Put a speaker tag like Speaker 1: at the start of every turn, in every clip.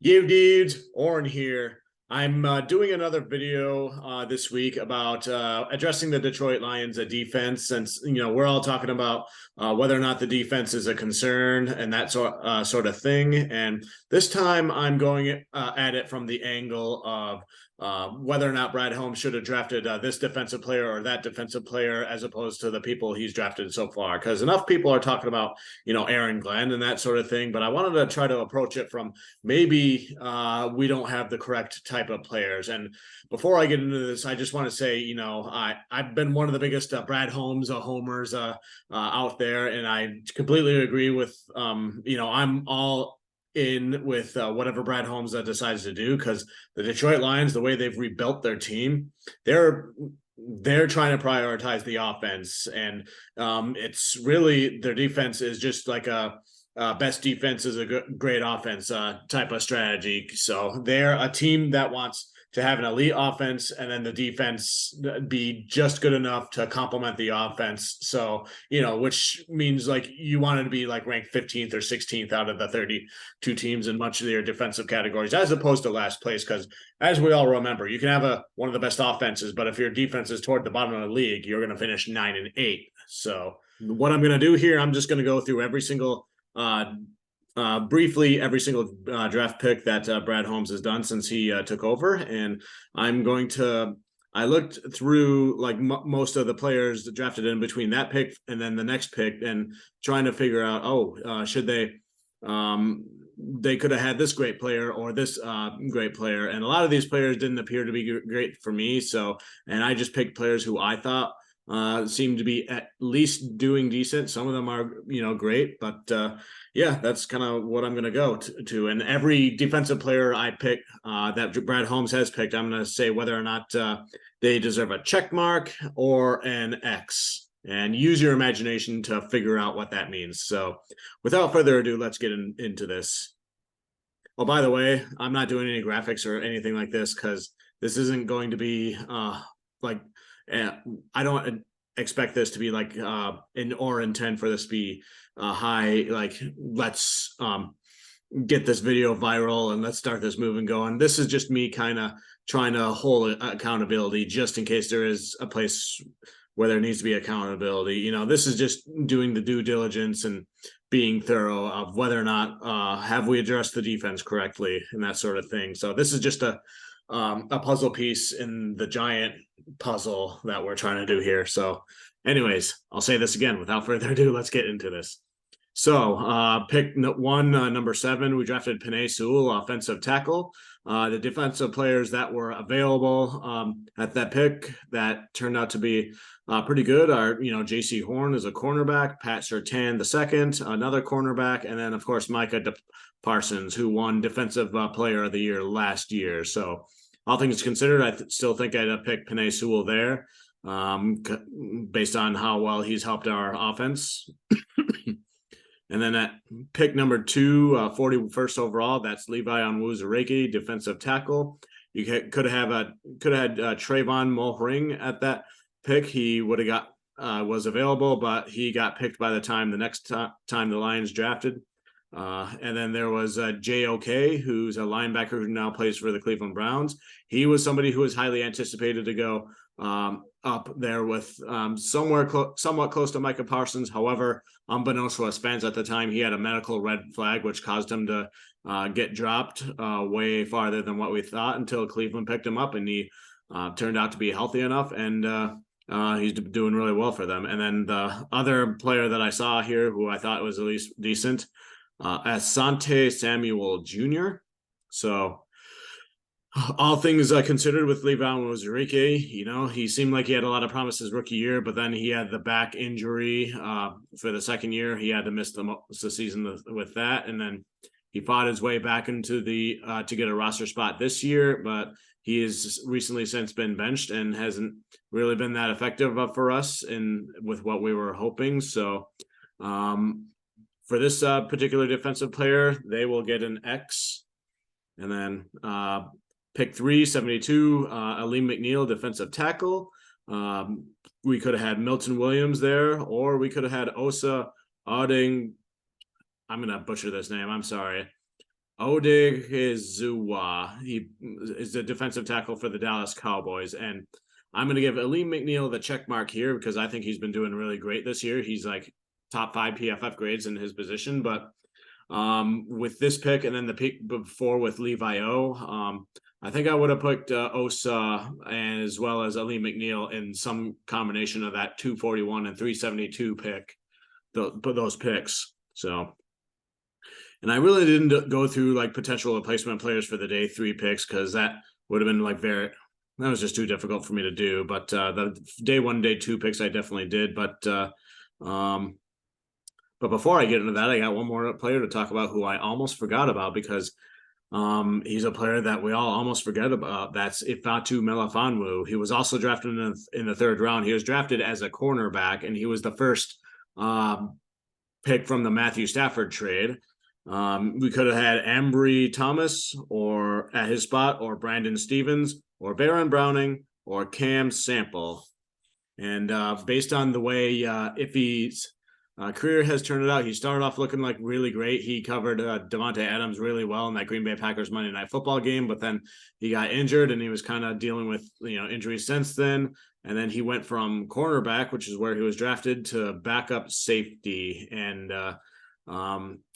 Speaker 1: You dudes, Oren here. I'm doing another video this week about addressing the Detroit Lions defense, since we're all talking about whether or not the defense is a concern and that sort of thing. And this time, I'm going at it from the angle of whether or not Brad Holmes should have drafted this defensive player or that defensive player, as opposed to the people he's drafted so far. Because enough people are talking about Aaron Glenn and that sort of thing, but I wanted to try to approach it from maybe we don't have the correct type of players. And before I get into this, I just want to say, I've been one of the biggest Brad Holmes homers out there, and I completely agree with, I'm all in with whatever Brad Holmes decides to do, because the Detroit Lions, the way they've rebuilt their team, they're trying to prioritize the offense, and it's really their defense is just like a best defense is a great offense type of strategy. So they're a team that wants to have an elite offense, and then the defense be just good enough to complement the offense. So, which means like you wanted to be like ranked 15th or 16th out of the 32 teams in much of their defensive categories, as opposed to last place. Because as we all remember, you can have one of the best offenses, but if your defense is toward the bottom of the league, you're going to finish 9-8. So what I'm going to do here, I'm just going to go through every single briefly every single draft pick that Brad Holmes has done since he took over, and I looked through like most of the players drafted in between that pick and then the next pick, and trying to figure out, should they could have had this great player or this great player, and a lot of these players didn't appear to be great for me. So, and I just picked players who I thought seem to be at least doing decent. Some of them are, great, but yeah, that's kind of what I'm going to go to. And every defensive player I pick that Brad Holmes has picked, I'm going to say whether or not they deserve a check mark or an X, and use your imagination to figure out what that means. So without further ado, let's get into this. Oh, by the way, I'm not doing any graphics or anything like this, because this isn't going to be like, I don't expect this to be like or intend for this to be high, like let's get this video viral and let's start this movement going. This is just me kind of trying to hold accountability, just in case there is a place where there needs to be accountability. This is just doing the due diligence and being thorough of whether or not have we addressed the defense correctly and that sort of thing. So this is just a puzzle piece in the giant puzzle that we're trying to do here. So anyways, I'll say this again without further ado, let's get into this. So pick one, number 7, we drafted Penei Sewell, offensive tackle. The defensive players that were available at that pick that turned out to be pretty good are, J.C. Horn is a cornerback, Pat Surtain the second, another cornerback, and then of course Micah Parsons, who won Defensive Player of the Year last year. So all things considered, I still think I'd pick Penei Sewell there, based on how well he's helped our offense. And then at pick number 2, 41st overall, that's Levi Onwuzurike, defensive tackle. You could have had Trayvon Mulring at that pick. He would have was available, but he got picked by the time the next time the Lions drafted. And then there was J.O.K., who's a linebacker who now plays for the Cleveland Browns. He was somebody who was highly anticipated to go up there with somewhat close to Micah Parsons. However, unbeknownst to us fans at the time, he had a medical red flag, which caused him to get dropped way farther than what we thought, until Cleveland picked him up, and he turned out to be healthy enough, and he's doing really well for them. And then the other player that I saw here, who I thought was at least decent, Asante Samuel Jr. So all things considered with Levi Onwuzurike, he seemed like he had a lot of promise his rookie year, but then he had the back injury for the second year. He had to miss the season with that, and then he fought his way back into the to get a roster spot this year, but he has recently since been benched and hasn't really been that effective for us with what we were hoping. So for this particular defensive player, they will get an X. And then pick 3, 72, Aleem McNeil, defensive tackle. We could have had Milton Williams there, or we could have had Osa Auding. I'm going to butcher this name. I'm sorry. Odighizuwa. He is the defensive tackle for the Dallas Cowboys. And I'm going to give Aleem McNeil the check mark here because I think he's been doing really great this year. He's like top 5 PFF grades in his position. But with this pick and then the pick before with Levi O, I think I would have put Osa and as well as Aleem McNeil in some combination of that 241 and 372 pick, those picks. So and I really didn't go through like potential replacement players for the day 3 picks because that would have been like that was just too difficult for me to do. But the day 1, day 2 picks I definitely did. But before I get into that, I got one more player to talk about who I almost forgot about because he's a player that we all almost forget about. That's Ifatu Melifonwu. He was also drafted in the 3rd round. He was drafted as a cornerback, and he was the first pick from the Matthew Stafford trade. We could have had Ambry Thomas or at his spot, or Brandon Stevens, or Baron Browning, or Cam Sample. And based on the way Iffy's career has turned out, he started off looking like really great. He covered Devontae Adams really well in that Green Bay Packers Monday Night Football game, but then he got injured and he was kind of dealing with injuries since then. And then he went from cornerback, which is where he was drafted, to backup safety. And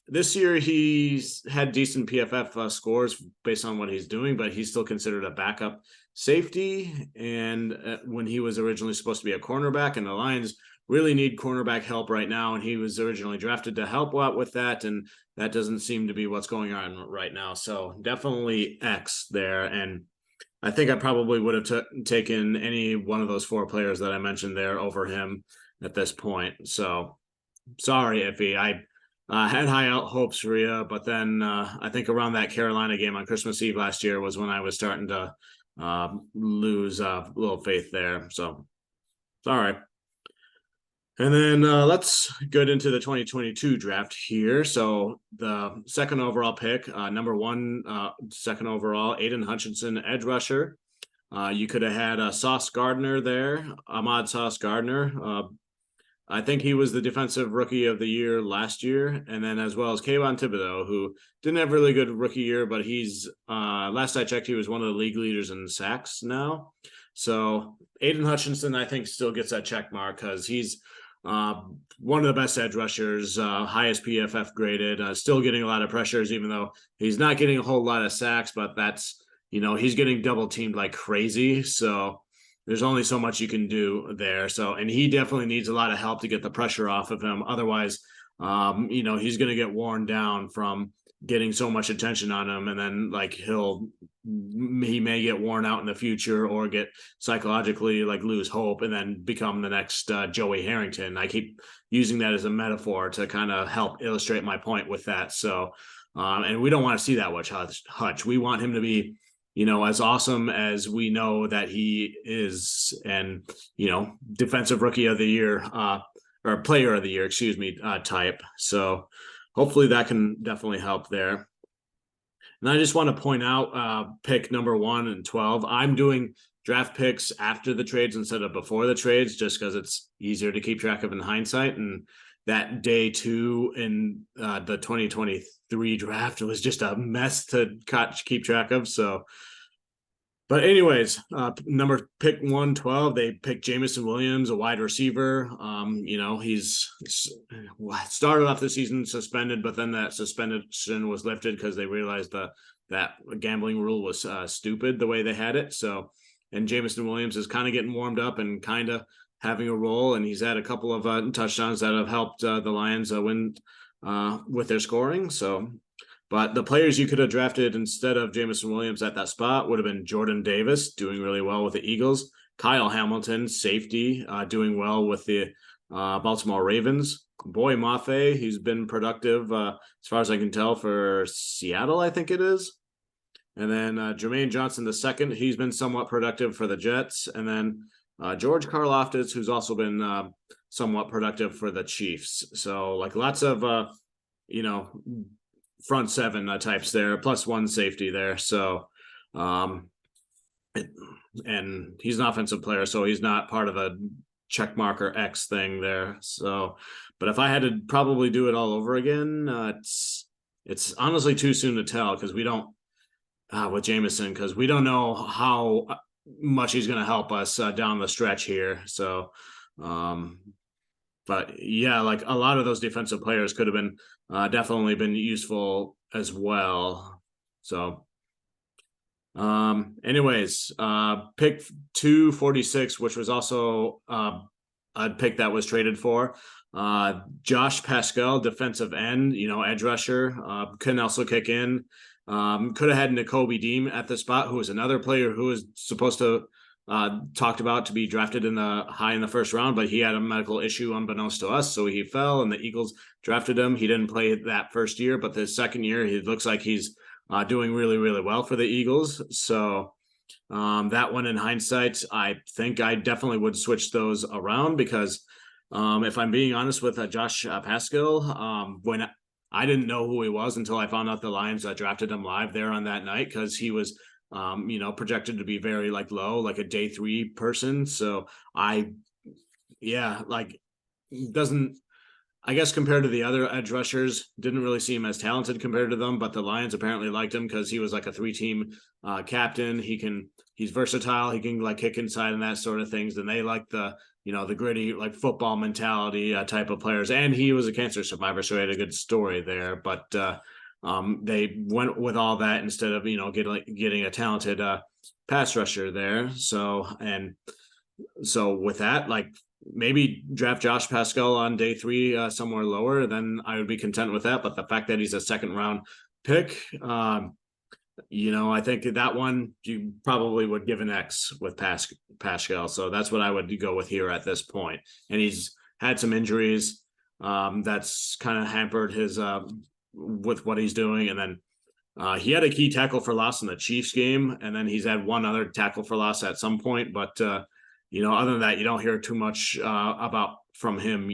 Speaker 1: this year he's had decent PFF scores based on what he's doing, but he's still considered a backup safety. And when he was originally supposed to be a cornerback, and the Lions really need cornerback help right now, and he was originally drafted to help out with that, and that doesn't seem to be what's going on right now. So definitely X there. And I think I probably would have taken any one of those 4 players that I mentioned there over him at this point. So sorry, Iffy. I had high hopes for you, but then I think around that Carolina game on Christmas Eve last year was when I was starting to lose a little faith there. So sorry. And then let's get into the 2022 draft here. So the second overall pick, number 1, second overall, Aiden Hutchinson, edge rusher. You could have had Sauce Gardner there, Ahmad Sauce Gardner. I think he was the defensive rookie of the year last year. And then as well as Kayvon Thibodeau, who didn't have really good rookie year, but he's, last I checked, he was one of the league leaders in sacks now. So Aiden Hutchinson, I think, still gets that check mark because he's one of the best edge rushers, highest PFF graded, still getting a lot of pressures, even though he's not getting a whole lot of sacks, but that's, he's getting double teamed like crazy. So there's only so much you can do there. So, and he definitely needs a lot of help to get the pressure off of him. Otherwise, he's going to get worn down from getting so much attention on him. And then like he may get worn out in the future or get psychologically like lose hope and then become the next Joey Harrington. I keep using that as a metaphor to kind of help illustrate my point with that. So, and we don't want to see that much Hutch. We want him to be, as awesome as we know that he is, and, defensive rookie of the year, or player of the year, type. So hopefully that can definitely help there. And I just want to point out pick number 1 and 12. I'm doing draft picks after the trades instead of before the trades, just because it's easier to keep track of in hindsight. And that day 2 in the 2023 draft was just a mess to keep track of. So, but anyways, pick 112, they picked Jameson Williams, a wide receiver. He's started off the season suspended, but then that suspension was lifted because they realized that gambling rule was stupid the way they had it. So, and Jameson Williams is kind of getting warmed up and kind of having a role, and he's had a couple of touchdowns that have helped the Lions win with their scoring. So, but the players you could have drafted instead of Jameson Williams at that spot would have been Jordan Davis, doing really well with the Eagles, Kyle Hamilton, safety, doing well with the Baltimore Ravens, Boy Mafe, he's been productive as far as I can tell for Seattle, I think it is. And then Jermaine Johnson II, he's been somewhat productive for the Jets. And then George Karlaftis, who's also been somewhat productive for the Chiefs. So like lots of, front 7 types there, plus 1 safety there. So, and he's an offensive player, so he's not part of a check marker X thing there. So, but if I had to probably do it all over again, it's honestly too soon to tell because we don't with Jameson because we don't know how much he's going to help us down the stretch here. So, um, but yeah, like a lot of those defensive players could have been definitely been useful as well. So, anyways, pick 246, which was also a pick that was traded for. Josh Pascal, defensive end, edge rusher, can also kick in. Could have had Nakobe Dean at the spot, who was another player who was supposed to talked about to be drafted in the first round, but he had a medical issue unbeknownst to us, so he fell, and the Eagles drafted him. He didn't play that first year, but the second year, he looks like he's doing really, really well for the Eagles. So that one, in hindsight, I think I definitely would switch those around because if I'm being honest with Josh Pascal, when I didn't know who he was until I found out the Lions drafted him live there on that night because he was projected to be very like low, like a day 3 person. So doesn't, I guess compared to the other edge rushers, didn't really see him as talented compared to them, but the Lions apparently liked him because he was like a 3-team captain. He's versatile. He can like kick inside and that sort of things. And they like the gritty, like football mentality type of players. And he was a cancer survivor, so he had a good story there. But they went with all that instead of getting a talented pass rusher there. So with that, like maybe draft Josh Pascal on day 3 somewhere lower, then I would be content with that. But the fact that he's a second round pick, I think that one you probably would give an X with Pascal. So that's what I would go with here at this point. And he's had some injuries that's kind of hampered his with what he's doing. And then he had a key tackle for loss in the Chiefs game, and then he's had one other tackle for loss at some point. But other than that, you don't hear too much about from him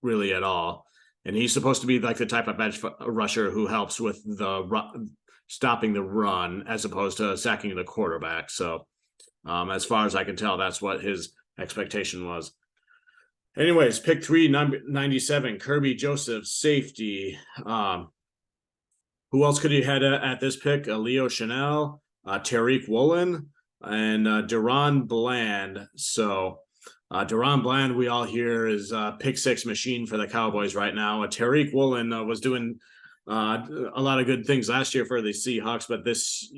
Speaker 1: really at all. And he's supposed to be like the type of edge rusher who helps with the stopping the run as opposed to sacking the quarterback. So as far as I can tell, that's what his expectation was. Anyways, pick 397, Kirby Joseph, safety. Who else could he had at this pick? Leo Chanel, Tariq Woolen, and Deron Bland. So Deron Bland, we all hear is pick 6 machine for the Cowboys right now. Tariq Woolen was doing a lot of good things last year for the Seahawks, but this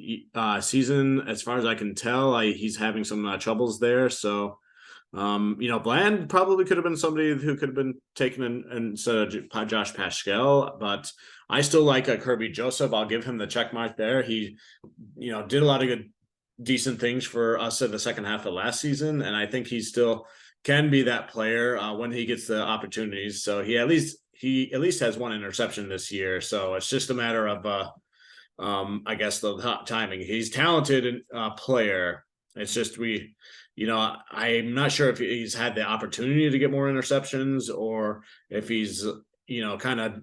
Speaker 1: season, as far as I can tell, he's having some troubles there. So, Bland probably could have been somebody who could have been taken in instead of Josh Pascal, but I still like Kirby Joseph. I'll give him the check mark there. He, did a lot of decent things for us in the second half of last season, and I think he still can be that player when he gets the opportunities. So he at least has one interception this year. So it's just a matter of I guess the timing. He's talented player. It's just I'm not sure if he's had the opportunity to get more interceptions or if he's kind of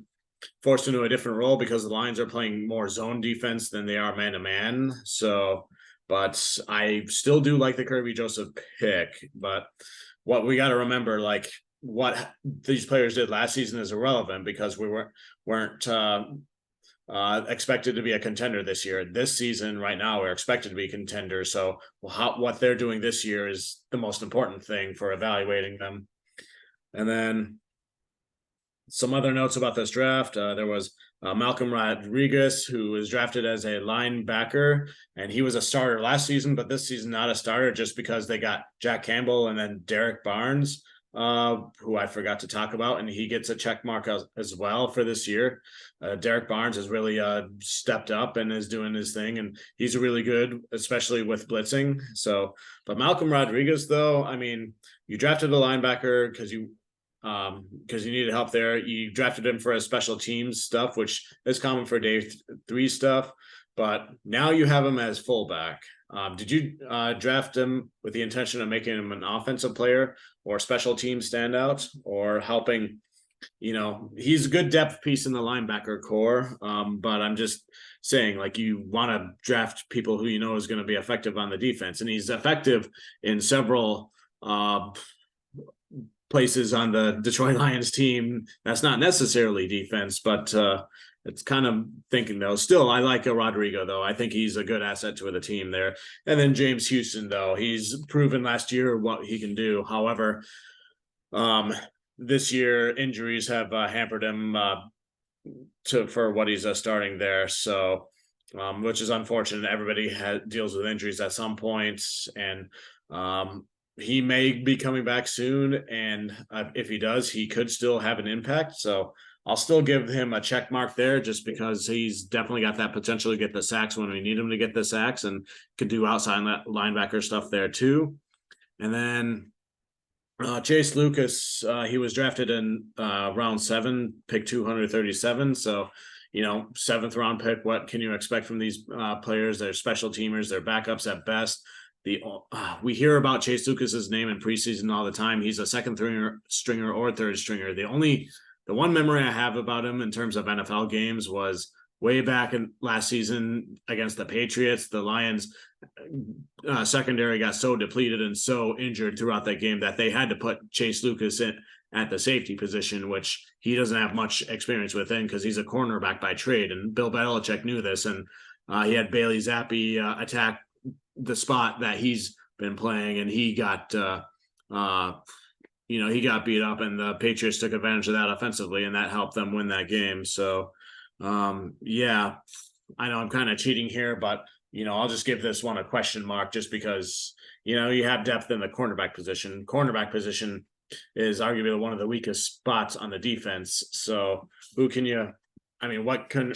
Speaker 1: forced into a different role because the Lions are playing more zone defense than they are man-to-man. So, but I still do like the Kirby Joseph pick. But what we got to remember, like what these players did last season is irrelevant because we weren't expected to be a contender this year. This season, right now, we're expected to be contenders. So what they're doing this year is the most important thing for evaluating them. And then some other notes about this draft. There was Malcolm Rodriguez, who was drafted as a linebacker, and he was a starter last season, but this season not a starter just because they got Jack Campbell and then Derek Barnes, who I forgot to talk about, and he gets a check mark as well for this year. Derek Barnes has really stepped up and is doing his thing, and he's really good, especially with blitzing. So, but Malcolm Rodriguez, though, I mean, you drafted a linebacker because you needed help there. You drafted him for a special teams stuff, which is common for day 3 stuff, but now you have him as fullback. Did you draft him with the intention of making him an offensive player or special team standout or helping? He's a good depth piece in the linebacker core, but I'm just saying, like, you want to draft people who is going to be effective on the defense, and he's effective in several places on the Detroit Lions team. That's not necessarily defense, but it's kind of thinking though. Still, I like a Rodrigo though. I think he's a good asset to the team there. And then James Houston though, he's proven last year what he can do. However, this year injuries have hampered him for what he's starting there. So, which is unfortunate. Everybody deals with injuries at some points, and he may be coming back soon. And if he does, he could still have an impact. So I'll still give him a check mark there, just because he's definitely got that potential to get the sacks when we need him to get the sacks, and could do outside linebacker stuff there too. And then Chase Lucas, he was drafted in round 7, pick 237. So, seventh round pick. What can you expect from these players? They're special teamers. They're backups at best. We hear about Chase Lucas's name in preseason all the time. He's a second stringer or third stringer. The one memory I have about him in terms of NFL games was way back in last season against the Patriots. The Lions secondary got so depleted and so injured throughout that game that they had to put Chase Lucas in at the safety position, which he doesn't have much experience within because he's a cornerback by trade. And Bill Belichick knew this, and he had Bailey Zappi attack the spot that he's been playing, and he got he got beat up, and the Patriots took advantage of that offensively, and that helped them win that game. So yeah, I know I'm kind of cheating here, but I'll just give this one a question mark, just because you have depth in the cornerback position. Cornerback position is arguably one of the weakest spots on the defense. So what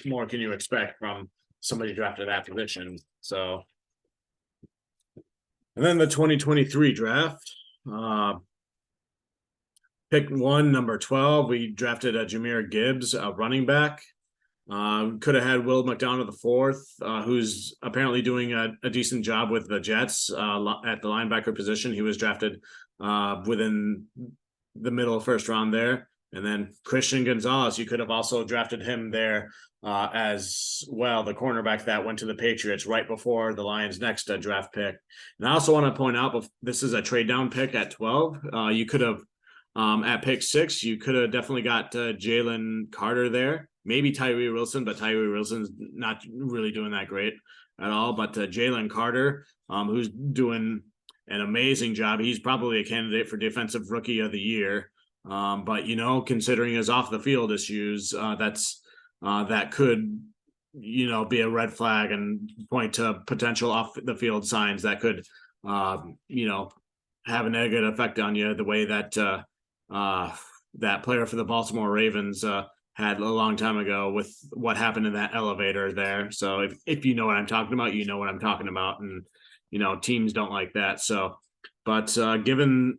Speaker 1: more can you expect from somebody drafted that position? So, and then the 2023 draft, pick 1, number 12, we drafted Jahmyr Gibbs, a running back. Could have had Will McDonald IV, who's apparently doing a decent job with the Jets at the linebacker position. He was drafted within the middle of first round there. And then Christian Gonzalez, you could have also drafted him there as well, the cornerback that went to the Patriots right before the Lions' next draft pick. And I also want to point out, this is a trade down pick at 12. You could have, at pick 6, you could have definitely got Jalen Carter there. Maybe Tyree Wilson, but Tyree Wilson's not really doing that great at all. But Jalen Carter, who's doing an amazing job. He's probably a candidate for Defensive Rookie of the Year. But, considering his off the field issues, that could, be a red flag and point to potential off the field signs that could, have a negative effect on you, the way that that player for the Baltimore Ravens had a long time ago with what happened in that elevator there. So if you know what I'm talking about, you know what I'm talking about. And, teams don't like that. So, but given,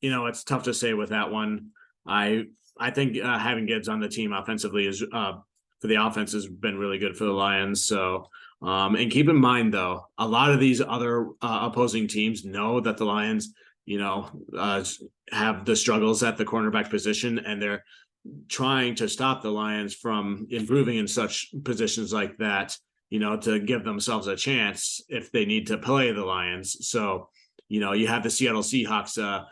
Speaker 1: it's tough to say with that one. I think having Gibbs on the team offensively is for the offense has been really good for the Lions. So, and keep in mind though, a lot of these other opposing teams know that the Lions, have the struggles at the cornerback position, and they're trying to stop the Lions from improving in such positions like that, to give themselves a chance if they need to play the Lions. So, you have the Seattle Seahawks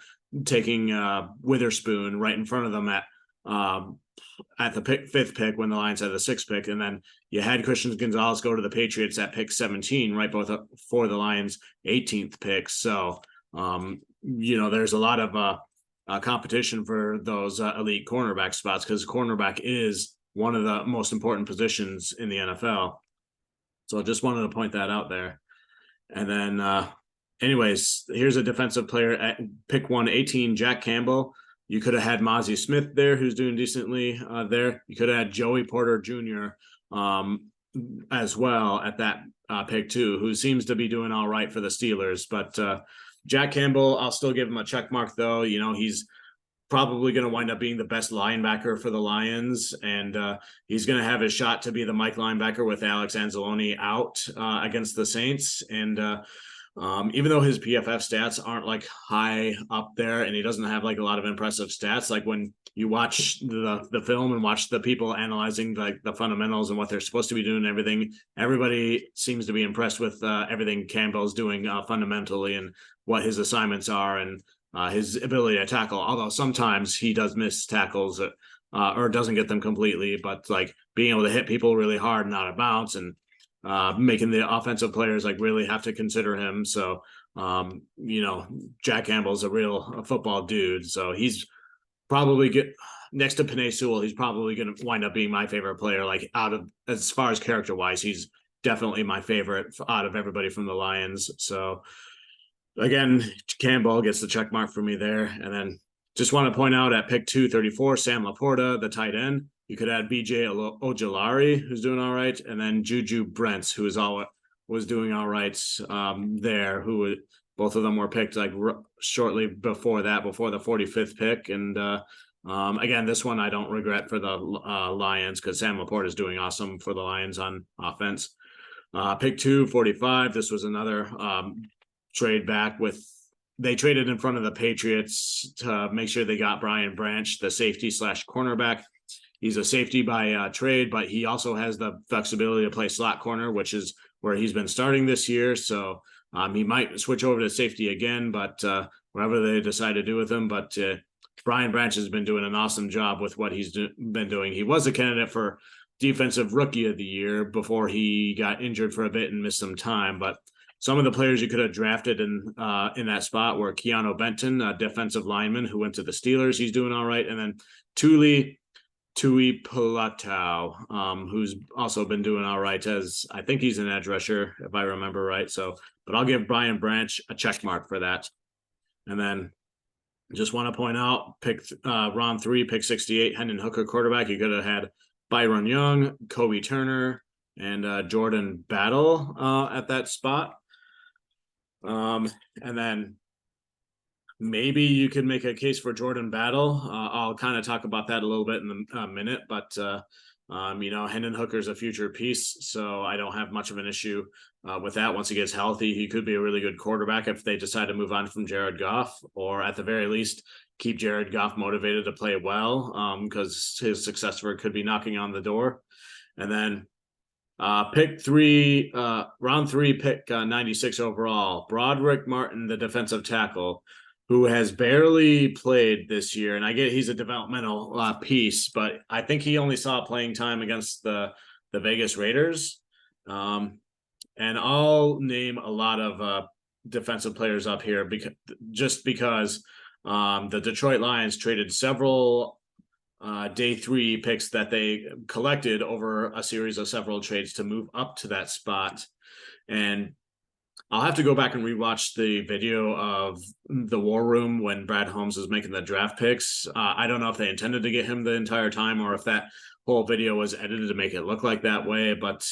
Speaker 1: taking Witherspoon right in front of them at the 5th pick when the Lions had the 6th pick. And then you had Christian Gonzalez go to the Patriots at pick 17, right for the Lions 18th pick. So, there's a lot of competition for those elite cornerback spots, because cornerback is one of the most important positions in the NFL. So I just wanted to point that out there. And then anyways, here's a defensive player at pick 118, Jack Campbell. You could have had Mozzie Smith there, who's doing decently there. You could have had Joey Porter Jr. As well at that pick 2, who seems to be doing all right for the Steelers. But Jack Campbell, I'll still give him a check mark, though. He's probably going to wind up being the best linebacker for the Lions, and he's going to have his shot to be the Mike linebacker with Alex Anzalone out against the Saints. And even though his PFF stats aren't like high up there, and he doesn't have like a lot of impressive stats, like when you watch the film and watch the people analyzing like the fundamentals and what they're supposed to be doing and everything, everybody seems to be impressed with everything Campbell's doing fundamentally, and what his assignments are, and his ability to tackle, although sometimes he does miss tackles or doesn't get them completely, but like being able to hit people really hard and out of bounds, and making the offensive players like really have to consider him. So, Jack Campbell's a real football dude. So he's probably get next to Penei Sewell. He's probably going to wind up being my favorite player. Like out of as far as character wise, he's definitely my favorite out of everybody from the Lions. So again, Campbell gets the check mark for me there. And then just want to point out at pick 234, Sam Laporta, the tight end. You could add BJ Ojolari, who's doing all right, and then Juju Brents, who was doing all right there. Who both of them were picked like shortly before the 45th pick. And again, this one I don't regret for the Lions because Sam Laporta is doing awesome for the Lions on offense. Pick 245. This was another trade back with. They traded in front of the Patriots to make sure they got Brian Branch, the safety / cornerback. He's a safety by trade, but he also has the flexibility to play slot corner, which is where he's been starting this year. So he might switch over to safety again, but whatever they decide to do with him. But Brian Branch has been doing an awesome job with what he's been doing. He was a candidate for Defensive Rookie of the Year before he got injured for a bit and missed some time. But some of the players you could have drafted in that spot were Keanu Benton, a defensive lineman who went to the Steelers. He's doing all right. And then Tui Palatau, who's also been doing all right, as I think he's an edge rusher, if I remember right. So, but I'll give Brian Branch a check mark for that. And then just want to point out, round 3, pick 68, Hendon Hooker, quarterback. You could have had Byron Young, Kobe Turner, and Jordan Battle at that spot. And then maybe you could make a case for Jordan Battle. I'll kind of talk about that a little bit in a minute, but Hendon Hooker's a future piece, so I don't have much of an issue with that. Once he gets healthy, he could be a really good quarterback if they decide to move on from Jared Goff, or at the very least, keep Jared Goff motivated to play well, because his successor could be knocking on the door. And then pick 3, round 3, pick 96 overall, Broderick Martin, the defensive tackle, who has barely played this year. And I get he's a developmental piece, but I think he only saw playing time against the Vegas Raiders. And I'll name a lot of defensive players up here because the Detroit Lions traded several day 3 picks that they collected over a series of several trades to move up to that spot. And I'll have to go back and rewatch the video of the War Room when Brad Holmes was making the draft picks. I don't know if they intended to get him the entire time or if that whole video was edited to make it look like that way. But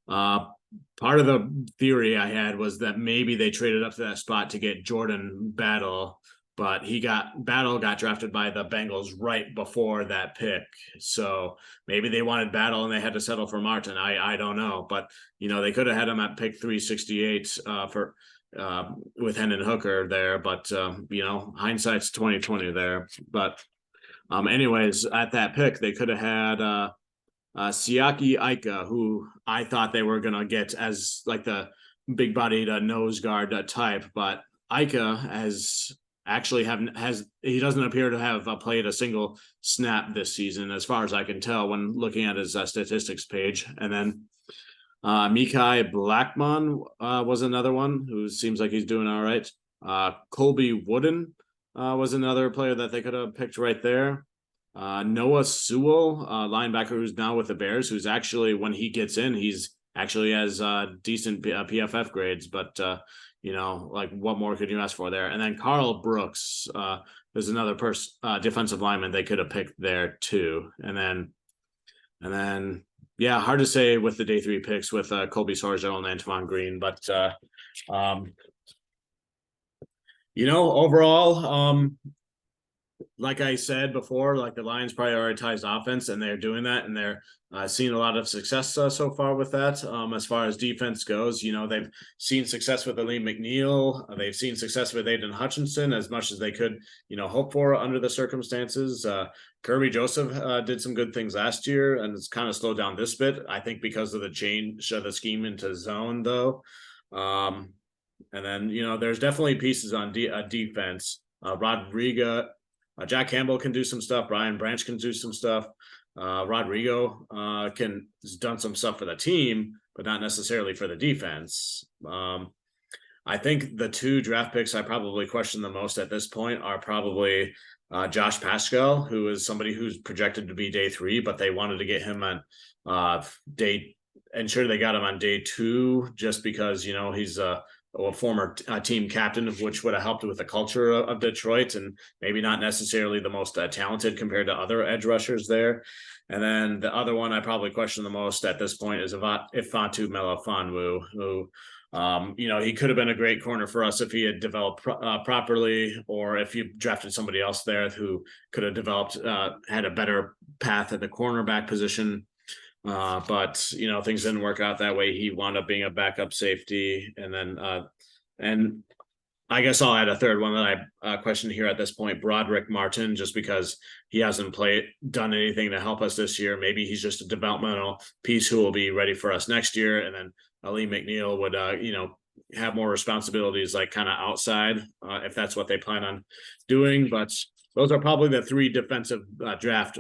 Speaker 1: part of the theory I had was that maybe they traded up to that spot to get Jordan Battle, but Battle got drafted by the Bengals right before that pick. So maybe they wanted Battle and they had to settle for Martin. I don't know, but they could have had him at pick 368 with Hendon Hooker there, but hindsight's 2020 there. But anyways, at that pick, they could have had Siaki Ika, who I thought they were going to get as like the big bodied nose guard type, but Ika he doesn't appear to have played a single snap this season, as far as I can tell when looking at his statistics page. And then Mekhi Blackmon was another one who seems like he's doing all right. Colby Wooden was another player that they could have picked right there. Noah Sewell, linebacker who's now with the Bears, who's actually, when he gets in, he's actually has decent PFF grades, but what more could you ask for there? And then Carl Brooks, there's another defensive lineman they could have picked there too. And then, yeah, hard to say with the day 3 picks with Colby Sargent and Antoine Green, but overall, like I said before, like the Lions prioritized offense, and they're doing that, and they're seeing a lot of success so far with that. As far as defense goes, they've seen success with Aleem McNeil. They've seen success with Aiden Hutchinson as much as they could, hope for under the circumstances. Kirby Joseph did some good things last year, and it's kind of slowed down this bit, I think, because of the change of the scheme into zone, though. And then, there's definitely pieces on defense. Jack Campbell can do some stuff. Brian Branch can do some stuff. Rodrigo has done some stuff for the team, but not necessarily for the defense. I think the two draft picks I probably question the most at this point are probably Josh Paschal, who is somebody who's projected to be day 3, but they wanted to get him on day, and sure they got him on day 2 just because, you know, he's a former team captain, which would have helped with the culture of Detroit, and maybe not necessarily the most talented compared to other edge rushers there. And then the other one I probably question the most at this point is Ifeatu Melifonwu, who, you know, he could have been a great corner for us if he had developed properly, or if you drafted somebody else there who could have developed, had a better path at the cornerback position. But you know, things didn't work out that way. He wound up being a backup safety, and then and I guess I'll add a third one that I questioned here at this point, Broderick Martin, just because he hasn't done anything to help us this year. Maybe he's just a developmental piece who will be ready for us next year, and then Ali McNeil would you know, have more responsibilities like kind of outside if that's what they plan on doing. But those are probably the 3 defensive draft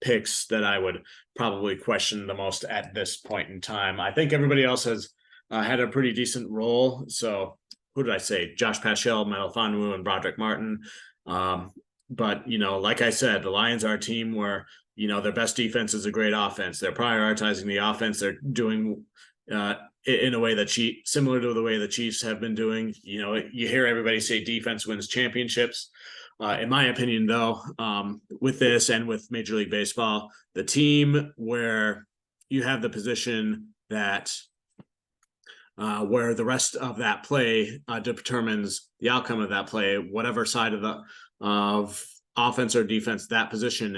Speaker 1: picks that I would probably question the most at this point in time. I think everybody else has had a pretty decent role. So who did I say? Josh Paschal, Melifonwu, and Broderick Martin. But, you know, like I said, the Lions are a team where, you know, their best defense is a great offense. They're prioritizing the offense. They're doing in a way that similar to the way the Chiefs have been doing. You know, you hear everybody say defense wins championships. In my opinion, though, with this and with Major League Baseball, the team where you have the position that where the rest of that play determines the outcome of that play, whatever side of offense or defense that position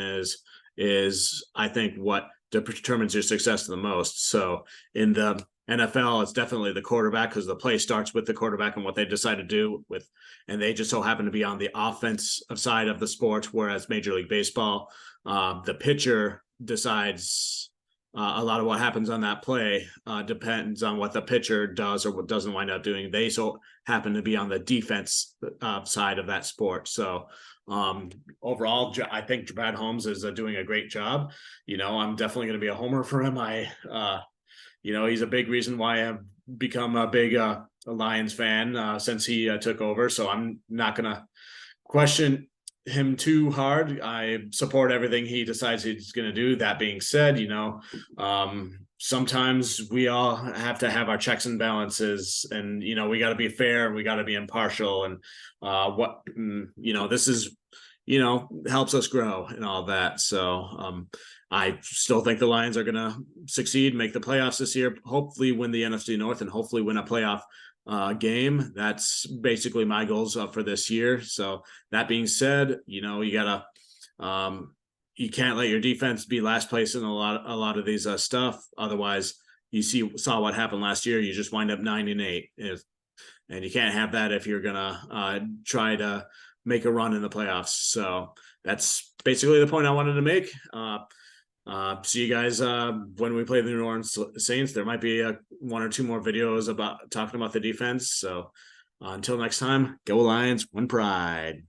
Speaker 1: is I think what determines your success the most. So in the NFL, it's definitely the quarterback, because the play starts with the quarterback and what they decide to do with, and they just so happen to be on the offensive side of the sport. Whereas Major League Baseball, the pitcher decides a lot of what happens on that play depends on what the pitcher does or what doesn't wind up doing. They so happen to be on the defense side of that sport. So overall, I think Brad Holmes is doing a great job. You know, I'm definitely going to be a homer for him. You know, he's a big reason why I've become a big Lions fan since he took over. So I'm not going to question him too hard. I support everything he decides he's going to do. That being said, you know, sometimes we all have to have our checks and balances, and, you know, we got to be fair and we got to be impartial. And you know, this is, you know, helps us grow and all that. So I still think the Lions are going to succeed, make the playoffs this year, hopefully win the NFC North, and hopefully win a playoff game. That's basically my goals for this year. So that being said, you know, you gotta you can't let your defense be last place in a lot of these stuff. Otherwise, you saw what happened last year. You just wind up 9-8, and you can't have that if you're gonna try to make a run in the playoffs. So that's basically the point I wanted to make. See you guys when we play the New Orleans Saints. There might be 1 or 2 more videos about talking about the defense. So until next time, go Lions, win pride.